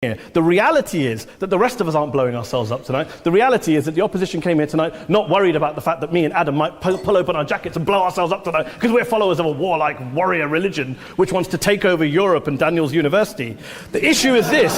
The reality is that the rest of us aren't blowing ourselves up tonight. The reality is that the opposition came here tonight not worried about the fact that me and Adam might pull open our jackets and blow ourselves up tonight because we're followers of a warlike warrior religion which wants to take over Europe and Daniel's university. The issue is this.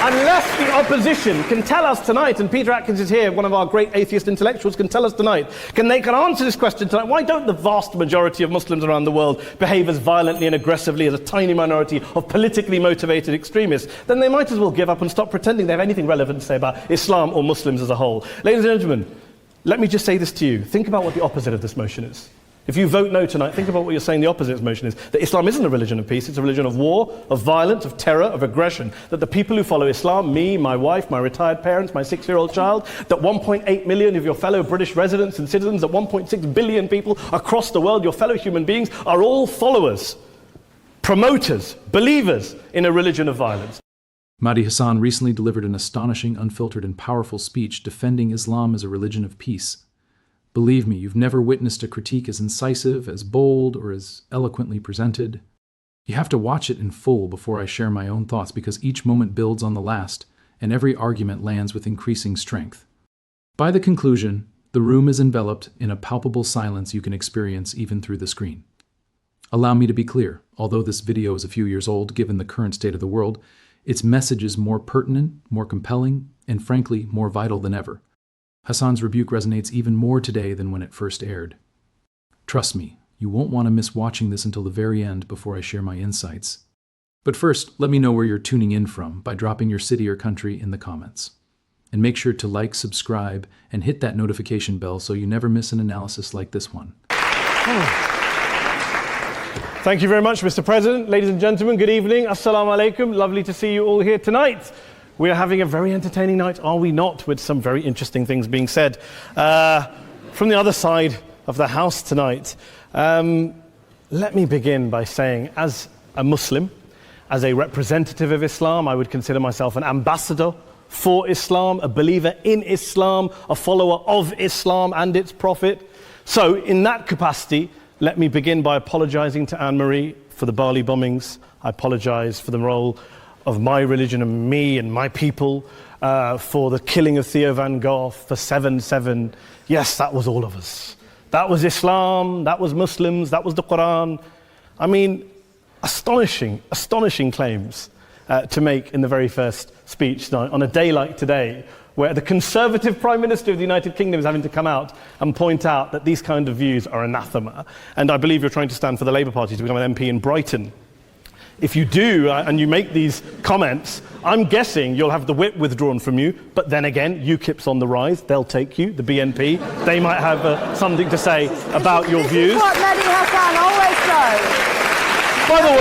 Unless the opposition can tell us tonight, and Peter Atkins is here, one of our great atheist intellectuals, can tell us tonight, can answer this question tonight, why don't the vast majority of Muslims around the world behave as violently and aggressively as a tiny minority of politically motivated extremists? Then they might as well give up and stop pretending they have anything relevant to say about Islam or Muslims as a whole. Ladies and gentlemen, let me just say this to you. Think about what the opposite of this motion is. If you vote no tonight, think about what you're saying the opposite of this motion is. That Islam isn't a religion of peace, it's a religion of war, of violence, of terror, of aggression. That the people who follow Islam, me, my wife, my retired parents, my 6-year-old child, that 1.8 million of your fellow British residents and citizens, that 1.6 billion people across the world, your fellow human beings, are all followers, promoters, believers in a religion of violence. Mehdi Hasan recently delivered an astonishing, unfiltered, and powerful speech defending Islam as a religion of peace. Believe me, you've never witnessed a critique as incisive, as bold, or as eloquently presented. You have to watch it in full before I share my own thoughts because each moment builds on the last, and every argument lands with increasing strength. By the conclusion, the room is enveloped in a palpable silence you can experience even through the screen. Allow me to be clear, although this video is a few years old given the current state of the world, its message is more pertinent, more compelling, and frankly, more vital than ever. Hasan's rebuke resonates even more today than when it first aired. Trust me, you won't want to miss watching this until the very end before I share my insights. But first, let me know where you're tuning in from by dropping your city or country in the comments. And make sure to like, subscribe, and hit that notification bell so you never miss an analysis like this one. Thank you very much, Mr. President. Ladies and gentlemen, good evening. Assalamu alaikum. Lovely to see you all here tonight. We are having a very entertaining night, are we not, with some very interesting things being said from the other side of the house tonight. Let me begin by saying, as a Muslim, as a representative of Islam, I would consider myself an ambassador for Islam, a believer in Islam, a follower of Islam and its prophet. So, in that capacity, let me begin by apologizing to Anne-Marie for the Bali bombings. I apologize for the role of my religion and me and my people, for the killing of Theo van Gogh, for 7/7. Yes, that was all of us. That was Islam, that was Muslims, that was the Quran. I mean, astonishing claims to make in the very first speech tonight, on a day like today, where the Conservative Prime Minister of the United Kingdom is having to come out and point out that these kind of views are anathema. And I believe you're trying to stand for the Labour Party to become an MP in Brighton. If you do, and you make these comments, I'm guessing you'll have the whip withdrawn from you, but then again, UKIP's on the rise, they'll take you, the BNP, they might have something to say about your views. This is what Mehdi Hasan always does. By the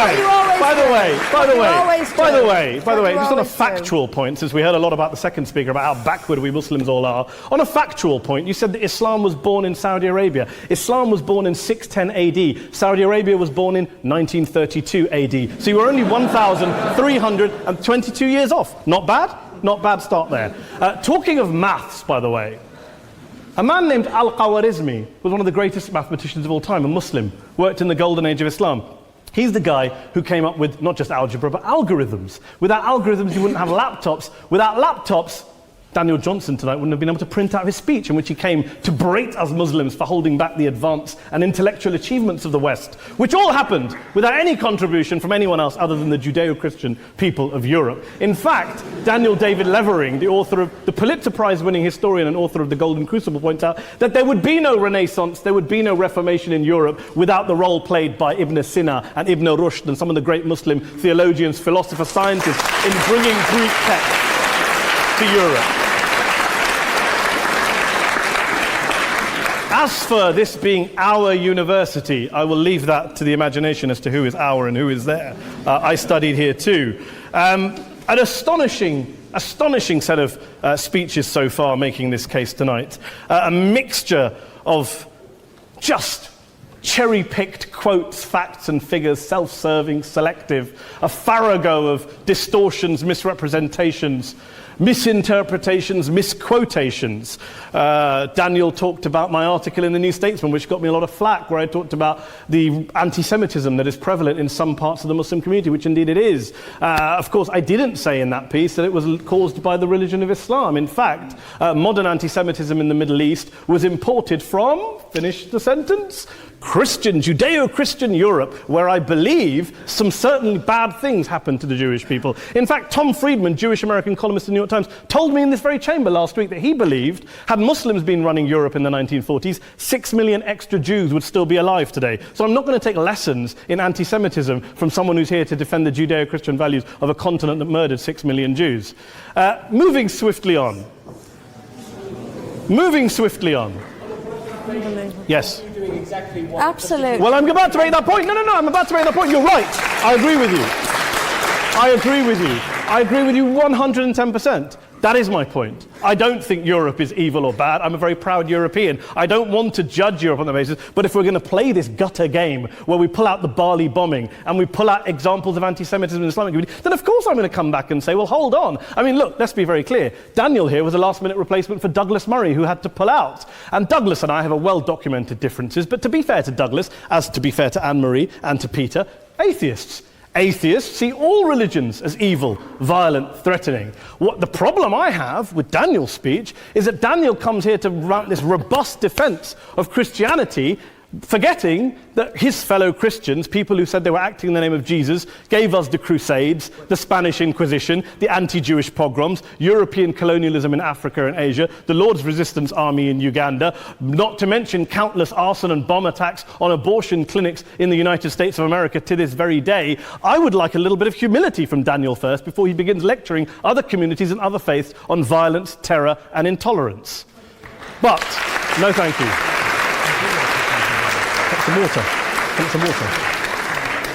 way, just on a factual point, since we heard a lot about the second speaker, about how backward we Muslims all are, on a factual point, you said that Islam was born in Saudi Arabia. Islam was born in 610 AD. Saudi Arabia was born in 1932 AD. So you were only 1,322 years off. Not bad? Not bad start there. Talking of maths, by the way, a man named Al-Khwarizmi was one of the greatest mathematicians of all time, a Muslim, worked in the golden age of Islam. He's the guy who came up with not just algebra, but algorithms. Without algorithms, you wouldn't have laptops. Without laptops, Daniel Johnson tonight wouldn't have been able to print out his speech in which he came to berate us Muslims for holding back the advance and intellectual achievements of the West, which all happened without any contribution from anyone else other than the Judeo-Christian people of Europe. In fact, Daniel David Levering, the author of the Pulitzer Prize-winning historian and author of The Golden Crucible, points out that there would be no Renaissance, there would be no Reformation in Europe without the role played by Ibn Sina and Ibn Rushd and some of the great Muslim theologians, philosophers, scientists in bringing Greek texts to Europe. As for this being our university, I will leave that to the imagination as to who is our and who is there. I studied here too. An astonishing set of speeches so far making this case tonight. A mixture of just cherry-picked quotes, facts and figures, self-serving, selective, a farrago of distortions, misrepresentations, misinterpretations, misquotations. Daniel talked about my article in the New Statesman, which got me a lot of flack, where I talked about the anti-Semitism that is prevalent in some parts of the Muslim community, which indeed it is. Of course, I didn't say in that piece that it was caused by the religion of Islam. In fact, modern anti-Semitism in the Middle East was imported from, finish the sentence, Christian, Judeo-Christian Europe, where I believe some certainly bad things happened to the Jewish people. In fact, Tom Friedman, Jewish-American columnist in the New York Times, told me in this very chamber last week that he believed, had Muslims been running Europe in the 1940s, 6 million extra Jews would still be alive today. So I'm not going to take lessons in anti-Semitism from someone who's here to defend the Judeo-Christian values of a continent that murdered 6 million Jews. Moving swiftly on. Yes. Absolutely. Well, I'm about to make that point. No, I'm about to make that point. You're right. I agree with you. I agree with you 110%. That is my point. I don't think Europe is evil or bad. I'm a very proud European. I don't want to judge Europe on that basis, but if we're going to play this gutter game where we pull out the Bali bombing and we pull out examples of anti-Semitism in the Islamic community, then of course I'm going to come back and say, well, hold on. I mean, look, let's be very clear. Daniel here was a last-minute replacement for Douglas Murray, who had to pull out. And Douglas and I have a well-documented differences, but to be fair to Douglas, as to be fair to Anne-Marie and to Peter, atheists. Atheists see all religions as evil, violent, threatening. What the problem I have with Daniel's speech is that Daniel comes here to run this robust defense of Christianity, forgetting that his fellow Christians, people who said they were acting in the name of Jesus, gave us the Crusades, the Spanish Inquisition, the anti-Jewish pogroms, European colonialism in Africa and Asia, the Lord's Resistance Army in Uganda, not to mention countless arson and bomb attacks on abortion clinics in the United States of America to this very day. I would like a little bit of humility from Daniel first before he begins lecturing other communities and other faiths on violence, terror, and intolerance. But, no thank you. Some water.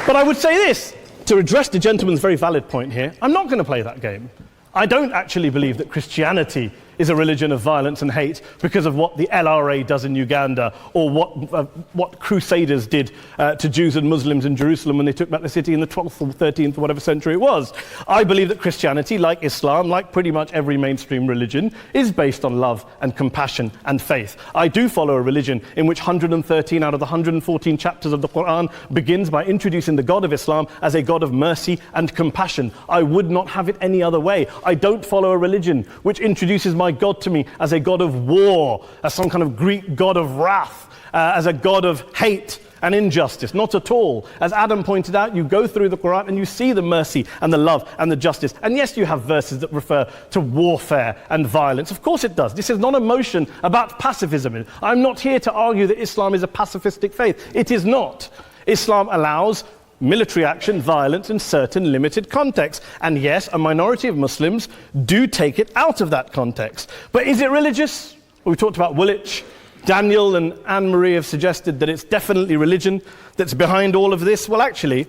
But I would say this, to address the gentleman's very valid point here, I'm not going to play that game. I don't actually believe that Christianity is a religion of violence and hate because of what the LRA does in Uganda or what Crusaders did to Jews and Muslims in Jerusalem when they took back the city in the 12th or 13th or whatever century it was. I believe that Christianity, like Islam, like pretty much every mainstream religion, is based on love and compassion and faith. I do follow a religion in which 113 out of the 114 chapters of the Quran begins by introducing the God of Islam as a God of mercy and compassion. I would not have it any other way. I don't follow a religion which introduces my God to me as a God of war, as some kind of Greek God of wrath, as a God of hate and injustice. Not at all. As Adam pointed out, you go through the Quran and you see the mercy and the love and the justice. And yes, you have verses that refer to warfare and violence. Of course it does. This is not a motion about pacifism. I'm not here to argue that Islam is a pacifistic faith. It is not. Islam allows military action, violence in certain limited contexts. And yes, a minority of Muslims do take it out of that context. But is it religious? We talked about Woolwich. Daniel and Anne-Marie have suggested that it's definitely religion that's behind all of this. Well, actually,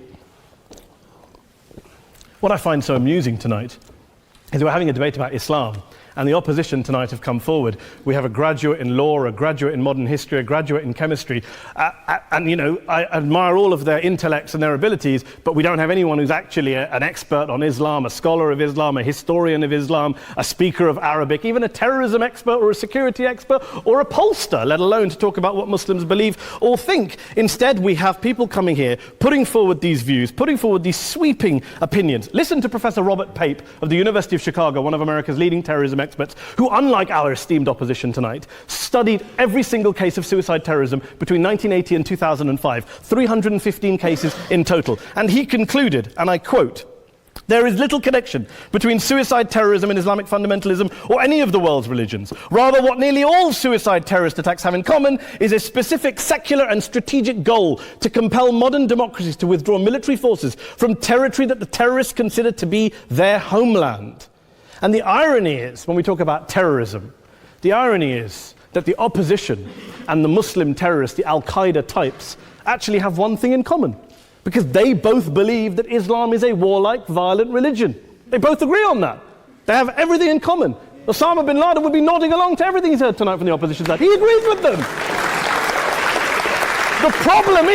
what I find so amusing tonight is we're having a debate about Islam. And the opposition tonight have come forward. We have a graduate in law, a graduate in modern history, a graduate in chemistry. And, you know, I admire all of their intellects and their abilities, but we don't have anyone who's actually an expert on Islam, a scholar of Islam, a historian of Islam, a speaker of Arabic, even a terrorism expert or a security expert or a pollster, let alone to talk about what Muslims believe or think. Instead, we have people coming here, putting forward these views, putting forward these sweeping opinions. Listen to Professor Robert Pape of the University of Chicago, one of America's leading terrorism experts, who, unlike our esteemed opposition tonight, studied every single case of suicide terrorism between 1980 and 2005, 315 cases in total. And he concluded, and I quote, "There is little connection between suicide terrorism and Islamic fundamentalism or any of the world's religions. Rather, what nearly all suicide terrorist attacks have in common is a specific secular and strategic goal to compel modern democracies to withdraw military forces from territory that the terrorists consider to be their homeland." And the irony is, when we talk about terrorism, the irony is that the opposition and the Muslim terrorists, the Al-Qaeda types, actually have one thing in common, because they both believe that Islam is a warlike, violent religion. They both agree on that. They have everything in common. Osama bin Laden would be nodding along to everything he's heard tonight from the opposition side. He agrees with them. The problem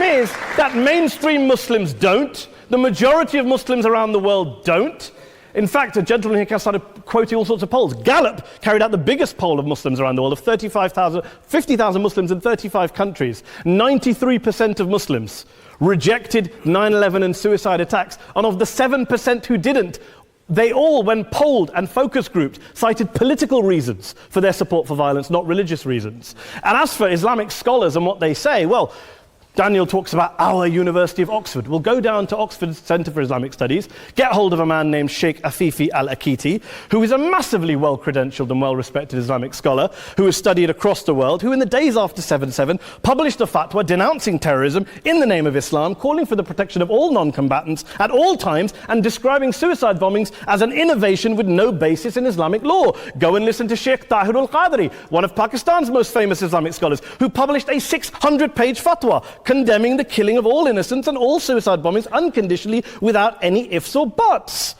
is that mainstream Muslims don't. The majority of Muslims around the world don't. In fact, a gentleman here started quoting all sorts of polls. Gallup carried out the biggest poll of Muslims around the world of 50,000 Muslims in 35 countries. 93% of Muslims rejected 9/11 and suicide attacks. And of the 7% who didn't, they all, when polled and focus grouped, cited political reasons for their support for violence, not religious reasons. And as for Islamic scholars and what they say, well, Daniel talks about our University of Oxford. We'll go down to Oxford Centre for Islamic Studies, get hold of a man named Sheikh Afifi al-Akiti, who is a massively well-credentialed and well-respected Islamic scholar who has studied across the world, who in the days after 7/7 published a fatwa denouncing terrorism in the name of Islam, calling for the protection of all non-combatants at all times, and describing suicide bombings as an innovation with no basis in Islamic law. Go and listen to Sheikh Tahir al-Qadri, one of Pakistan's most famous Islamic scholars, who published a 600-page fatwa condemning the killing of all innocents and all suicide bombings unconditionally without any ifs or buts.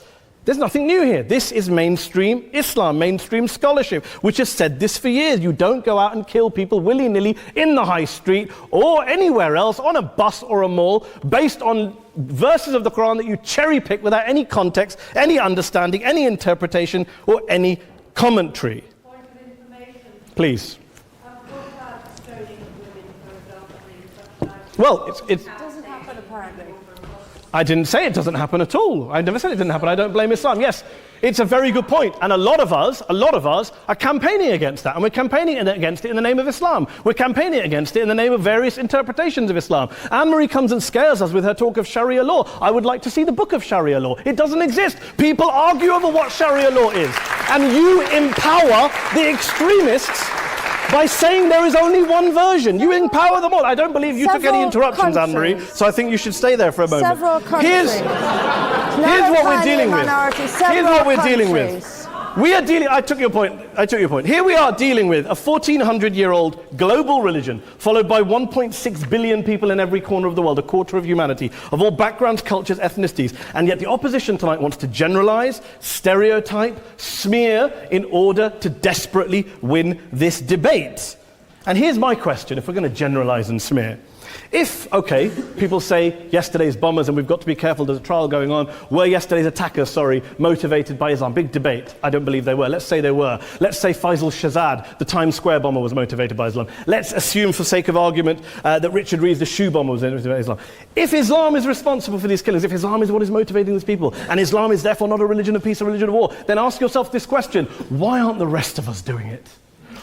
There's nothing new here. This is mainstream Islam, mainstream scholarship, which has said this for years. You don't go out and kill people willy-nilly in the high street or anywhere else, on a bus or a mall, based on verses of the Quran that you cherry-pick without any context, any understanding, any interpretation, or any commentary. Point of information. Please. Well, It doesn't happen apparently. I didn't say it doesn't happen at all. I never said it didn't happen. I don't blame Islam. Yes, it's a very good point. And a lot of us are campaigning against that. And we're campaigning against it in the name of Islam. We're campaigning against it in the name of various interpretations of Islam. Anne-Marie comes and scares us with her talk of Sharia law. I would like to see the book of Sharia law. It doesn't exist. People argue over what Sharia law is. And you empower the extremists by saying there is only one version. You empower them all. I don't believe you took any interruptions, Anne-Marie, so I think you should stay there for a moment. Several countries. Here's what we're dealing with. Here's what we're dealing with. I took your point. Here we are dealing with a 1,400-year-old global religion followed by 1.6 billion people in every corner of the world, a quarter of humanity, of all backgrounds, cultures, ethnicities. And yet the opposition tonight wants to generalize, stereotype, smear in order to desperately win this debate. And here's my question, if we're going to generalize and smear. If, okay, people say yesterday's bombers, and we've got to be careful, there's a trial going on, were yesterday's attackers, motivated by Islam? Big debate. I don't believe they were. Let's say they were. Let's say Faisal Shahzad, the Times Square bomber, was motivated by Islam. Let's assume, for sake of argument, that Richard Reeves, the shoe bomber, was motivated by Islam. If Islam is responsible for these killings, if Islam is what is motivating these people, and Islam is therefore not a religion of peace, a religion of war, then ask yourself this question: why aren't the rest of us doing it?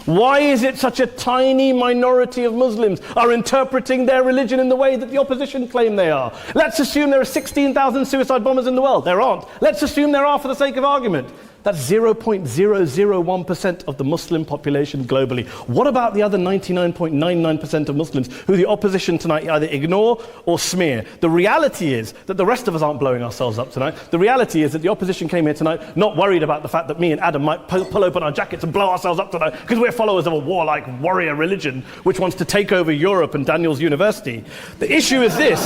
Why is it such a tiny minority of Muslims are interpreting their religion in the way that the opposition claim they are? Let's assume there are 16,000 suicide bombers in the world. There aren't. Let's assume there are for the sake of argument. That's 0.001% of the Muslim population globally. What about the other 99.99% of Muslims who the opposition tonight either ignore or smear? The reality is that the rest of us aren't blowing ourselves up tonight. The reality is that the opposition came here tonight not worried about the fact that me and Adam might pull open our jackets and blow ourselves up tonight because we're followers of a warlike warrior religion which wants to take over Europe and Daniel's university. The issue is this.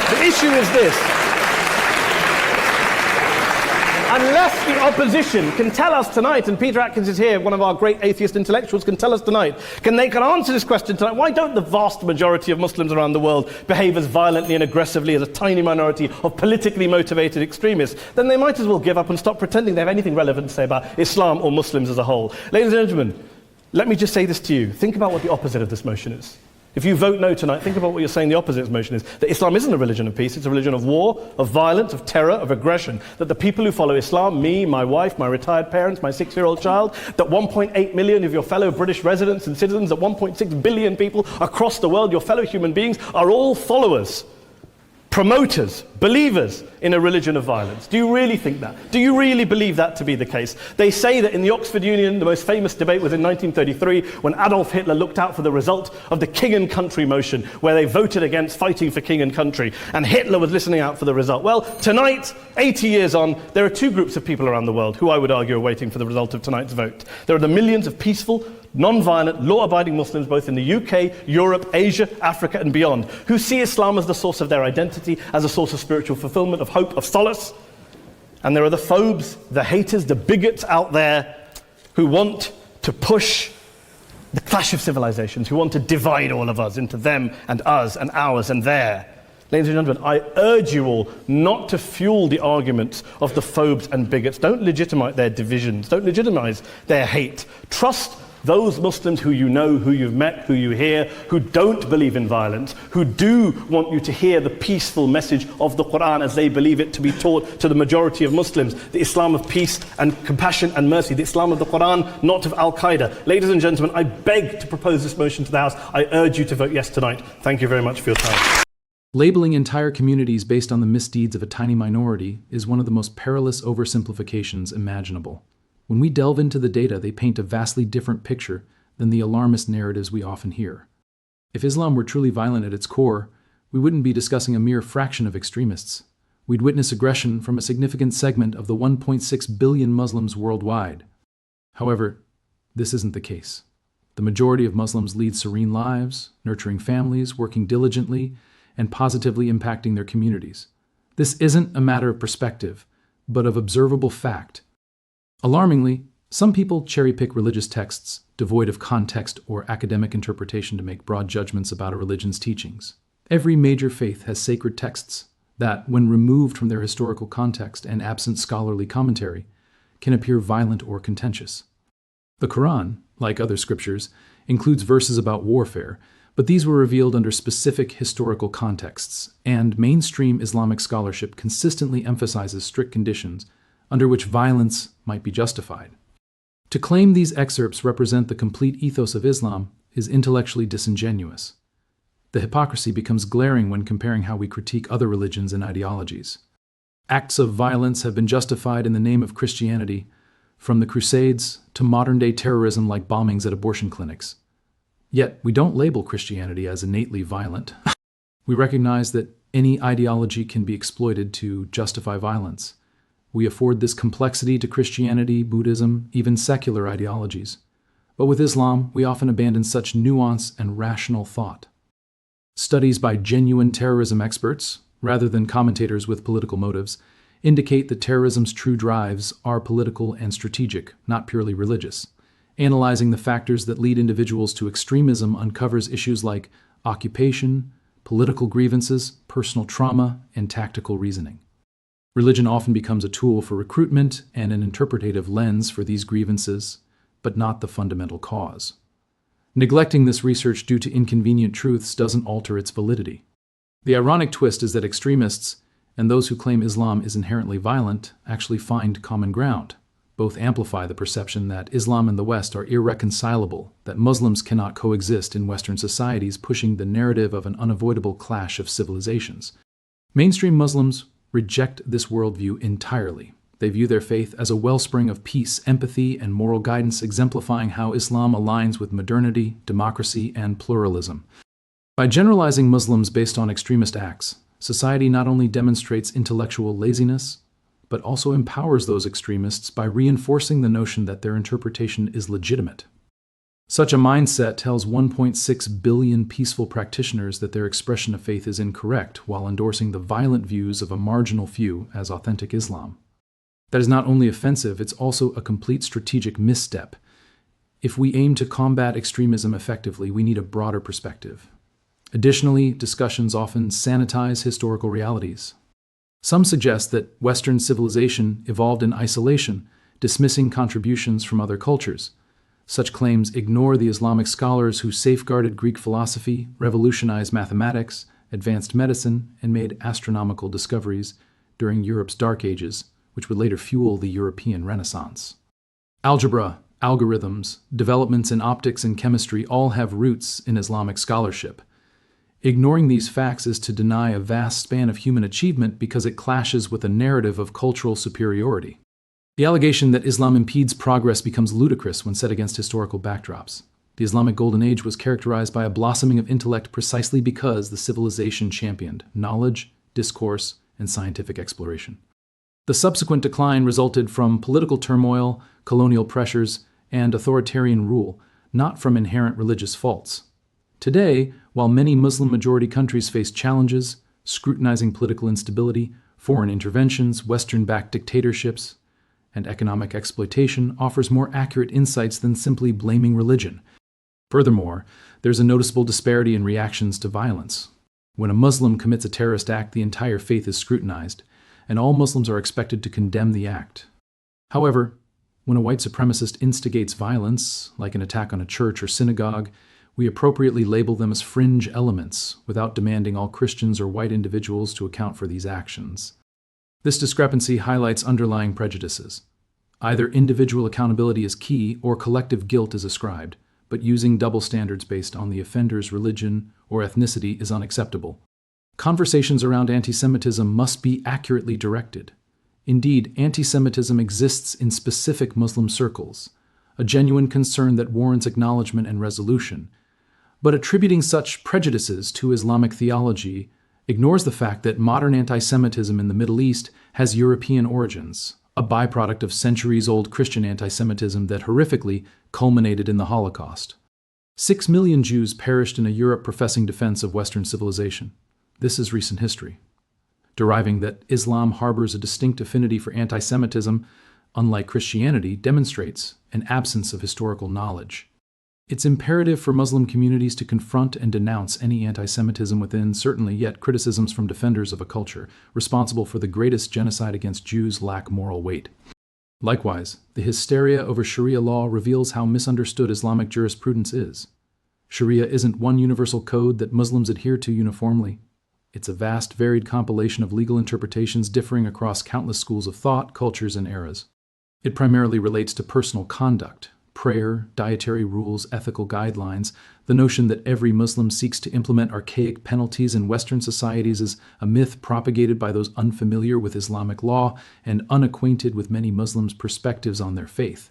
The issue is this. Unless the opposition can tell us tonight, and Peter Atkins is here, one of our great atheist intellectuals, can tell us tonight, can answer this question tonight: why don't the vast majority of Muslims around the world behave as violently and aggressively as a tiny minority of politically motivated extremists? Then they might as well give up and stop pretending they have anything relevant to say about Islam or Muslims as a whole. Ladies and gentlemen, let me just say this to you. Think about what the opposite of this motion is. If you vote no tonight, think about what you're saying the opposite of this motion is. That Islam isn't a religion of peace, it's a religion of war, of violence, of terror, of aggression. That the people who follow Islam, me, my wife, my retired parents, my 6-year-old child, that 1.8 million of your fellow British residents and citizens, that 1.6 billion people across the world, your fellow human beings, are all followers, promoters, believers in a religion of violence. Do you really think that? Do you really believe that to be the case? They say that in the Oxford Union, the most famous debate was in 1933 when Adolf Hitler looked out for the result of the King and Country motion, where they voted against fighting for King and Country, and Hitler was listening out for the result. Well, tonight, 80 years on, there are two groups of people around the world who I would argue are waiting for the result of tonight's vote. There are the millions of peaceful, non-violent, law-abiding Muslims both in the UK, Europe, Asia, Africa and beyond, who see Islam as the source of their identity, as a source of spiritual fulfillment, of hope, of solace. And there are the phobes, the haters, the bigots out there who want to push the clash of civilizations, who want to divide all of us into them and us and ours and their. Ladies and gentlemen, I urge you all not to fuel the arguments of the phobes and bigots. Don't legitimize their divisions. Don't legitimize their hate. Trust those Muslims who you know, who you've met, who you hear, who don't believe in violence, who do want you to hear the peaceful message of the Quran as they believe it to be taught to the majority of Muslims, the Islam of peace and compassion and mercy, the Islam of the Quran, not of Al-Qaeda. Ladies and gentlemen, I beg to propose this motion to the House. I urge you to vote yes tonight. Thank you very much for your time. Labeling entire communities based on the misdeeds of a tiny minority is one of the most perilous oversimplifications imaginable. When we delve into the data, they paint a vastly different picture than the alarmist narratives we often hear. If Islam were truly violent at its core, we wouldn't be discussing a mere fraction of extremists. We'd witness aggression from a significant segment of the 1.6 billion Muslims worldwide. However, this isn't the case. The majority of Muslims lead serene lives, nurturing families, working diligently, and positively impacting their communities. This isn't a matter of perspective, but of observable fact. Alarmingly, some people cherry-pick religious texts devoid of context or academic interpretation to make broad judgments about a religion's teachings. Every major faith has sacred texts that, when removed from their historical context and absent scholarly commentary, can appear violent or contentious. The Quran, like other scriptures, includes verses about warfare, but these were revealed under specific historical contexts, and mainstream Islamic scholarship consistently emphasizes strict conditions under which violence might be justified. To claim these excerpts represent the complete ethos of Islam is intellectually disingenuous. The hypocrisy becomes glaring when comparing how we critique other religions and ideologies. Acts of violence have been justified in the name of Christianity, from the Crusades to modern-day terrorism like bombings at abortion clinics. Yet, we don't label Christianity as innately violent. We recognize that any ideology can be exploited to justify violence. We afford this complexity to Christianity, Buddhism, even secular ideologies. But with Islam, we often abandon such nuance and rational thought. Studies by genuine terrorism experts, rather than commentators with political motives, indicate that terrorism's true drives are political and strategic, not purely religious. Analyzing the factors that lead individuals to extremism uncovers issues like occupation, political grievances, personal trauma, and tactical reasoning. Religion often becomes a tool for recruitment and an interpretative lens for these grievances, but not the fundamental cause. Neglecting this research due to inconvenient truths doesn't alter its validity. The ironic twist is that extremists, and those who claim Islam is inherently violent, actually find common ground. Both amplify the perception that Islam and the West are irreconcilable, that Muslims cannot coexist in Western societies, pushing the narrative of an unavoidable clash of civilizations. Mainstream Muslims reject this worldview entirely. They view their faith as a wellspring of peace, empathy, and moral guidance, exemplifying how Islam aligns with modernity, democracy, and pluralism. By generalizing Muslims based on extremist acts, society not only demonstrates intellectual laziness, but also empowers those extremists by reinforcing the notion that their interpretation is legitimate. Such a mindset tells 1.6 billion peaceful practitioners that their expression of faith is incorrect, while endorsing the violent views of a marginal few as authentic Islam. That is not only offensive, it's also a complete strategic misstep. If we aim to combat extremism effectively, we need a broader perspective. Additionally, discussions often sanitize historical realities. Some suggest that Western civilization evolved in isolation, dismissing contributions from other cultures. Such claims ignore the Islamic scholars who safeguarded Greek philosophy, revolutionized mathematics, advanced medicine, and made astronomical discoveries during Europe's Dark Ages, which would later fuel the European Renaissance. Algebra, algorithms, developments in optics and chemistry all have roots in Islamic scholarship. Ignoring these facts is to deny a vast span of human achievement because it clashes with a narrative of cultural superiority. The allegation that Islam impedes progress becomes ludicrous when set against historical backdrops. The Islamic Golden Age was characterized by a blossoming of intellect precisely because the civilization championed knowledge, discourse, and scientific exploration. The subsequent decline resulted from political turmoil, colonial pressures, and authoritarian rule, not from inherent religious faults. Today, while many Muslim-majority countries face challenges, scrutinizing political instability, foreign interventions, Western-backed dictatorships, and economic exploitation offers more accurate insights than simply blaming religion. Furthermore, there's a noticeable disparity in reactions to violence. When a Muslim commits a terrorist act, the entire faith is scrutinized, and all Muslims are expected to condemn the act. However, when a white supremacist instigates violence, like an attack on a church or synagogue, we appropriately label them as fringe elements without demanding all Christians or white individuals to account for these actions. This discrepancy highlights underlying prejudices. Either individual accountability is key or collective guilt is ascribed, but using double standards based on the offender's religion or ethnicity is unacceptable. Conversations around anti-Semitism must be accurately directed. Indeed, anti-Semitism exists in specific Muslim circles, a genuine concern that warrants acknowledgement and resolution. But attributing such prejudices to Islamic theology ignores the fact that modern anti-Semitism in the Middle East has European origins, a byproduct of centuries-old Christian anti-Semitism that horrifically culminated in the Holocaust. 6 million Jews perished in a Europe professing defense of Western civilization. This is recent history. Deriving that Islam harbors a distinct affinity for anti-Semitism, unlike Christianity, demonstrates an absence of historical knowledge. It's imperative for Muslim communities to confront and denounce any anti-Semitism within, certainly, yet criticisms from defenders of a culture responsible for the greatest genocide against Jews lack moral weight. Likewise, the hysteria over Sharia law reveals how misunderstood Islamic jurisprudence is. Sharia isn't one universal code that Muslims adhere to uniformly. It's a vast, varied compilation of legal interpretations differing across countless schools of thought, cultures, and eras. It primarily relates to personal conduct, prayer, dietary rules, ethical guidelines. The notion that every Muslim seeks to implement archaic penalties in Western societies is a myth propagated by those unfamiliar with Islamic law and unacquainted with many Muslims' perspectives on their faith.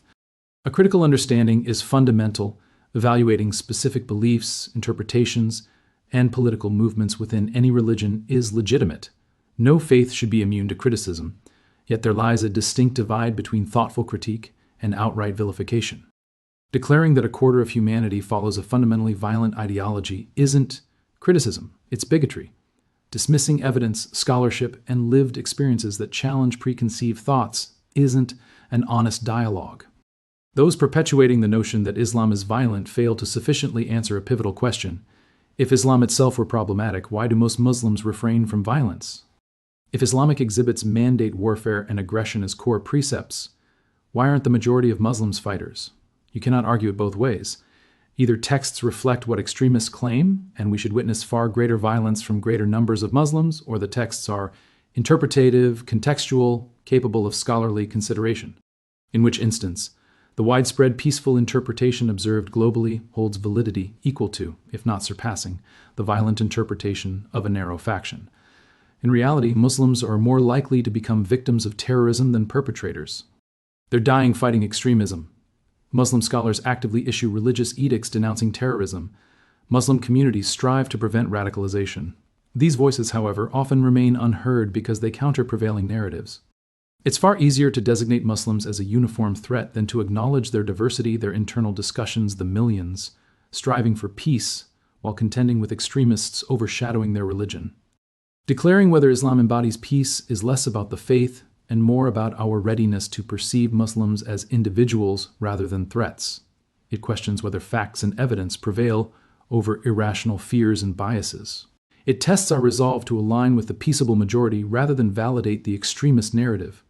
A critical understanding is fundamental, evaluating specific beliefs, interpretations, and political movements within any religion is legitimate. No faith should be immune to criticism, yet there lies a distinct divide between thoughtful critique and outright vilification. Declaring that a quarter of humanity follows a fundamentally violent ideology isn't criticism, it's bigotry. Dismissing evidence, scholarship, and lived experiences that challenge preconceived thoughts isn't an honest dialogue. Those perpetuating the notion that Islam is violent fail to sufficiently answer a pivotal question. If Islam itself were problematic, why do most Muslims refrain from violence? If Islamic exhibits mandate warfare and aggression as core precepts, why aren't the majority of Muslims fighters? You cannot argue it both ways. Either texts reflect what extremists claim, and we should witness far greater violence from greater numbers of Muslims, or the texts are interpretative, contextual, capable of scholarly consideration. In which instance, the widespread peaceful interpretation observed globally holds validity equal to, if not surpassing, the violent interpretation of a narrow faction. In reality, Muslims are more likely to become victims of terrorism than perpetrators. They're dying fighting extremism. Muslim scholars actively issue religious edicts denouncing terrorism. Muslim communities strive to prevent radicalization. These voices, however, often remain unheard because they counter prevailing narratives. It's far easier to designate Muslims as a uniform threat than to acknowledge their diversity, their internal discussions, the millions, striving for peace while contending with extremists overshadowing their religion. Declaring whether Islam embodies peace is less about the faith and more about our readiness to perceive Muslims as individuals rather than threats. It questions whether facts and evidence prevail over irrational fears and biases. It tests our resolve to align with the peaceable majority rather than validate the extremist narrative.